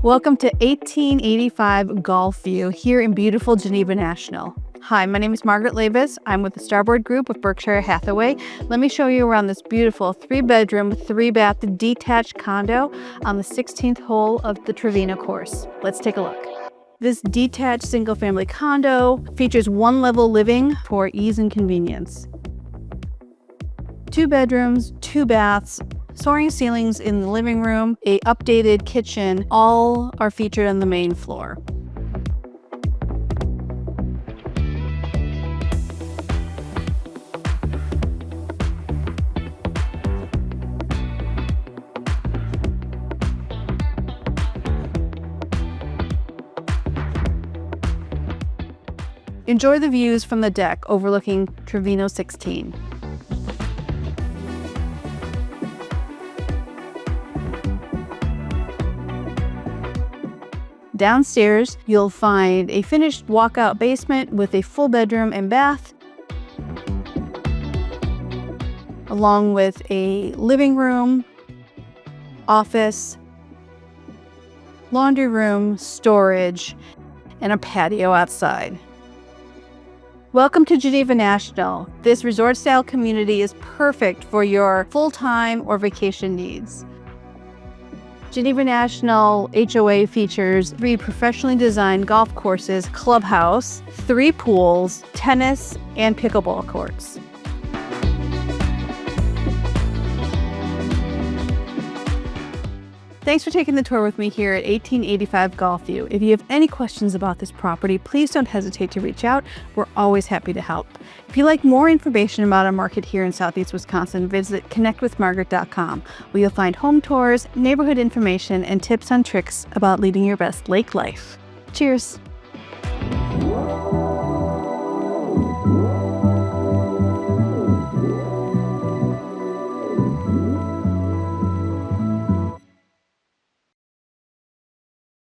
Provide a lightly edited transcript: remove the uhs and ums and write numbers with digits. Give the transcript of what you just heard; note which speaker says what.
Speaker 1: Welcome to 1885 Golfview here in beautiful Geneva National. Hi, my name is Margaret Labus. I'm with the Starboard Group with Berkshire Hathaway. Let me show you around this beautiful 3-bedroom, 3-bath detached condo on the 16th hole of the Trevino course. Let's take a look. This detached single-family condo features 1-level living for ease and convenience. 2 bedrooms, 2 baths, soaring ceilings in the living room, an updated kitchen, all are featured on the main floor. Enjoy the views from the deck overlooking Trevino 16. Downstairs, you'll find a finished walkout basement with a full bedroom and bath, along with a living room, office, laundry room, storage, and a patio outside. Welcome to Geneva National. This resort-style community is perfect for your full-time or vacation needs. Geneva National HOA features 3 professionally designed golf courses, clubhouse, 3 pools, tennis, and pickleball courts. Thanks for taking the tour with me here at 1885 Golfview. If you have any questions about this property, please don't hesitate to reach out. We're always happy to help. If you'd like more information about our market here in Southeast Wisconsin, visit connectwithmargaret.com, where you'll find home tours, neighborhood information, and tips and tricks about leading your best lake life. Cheers!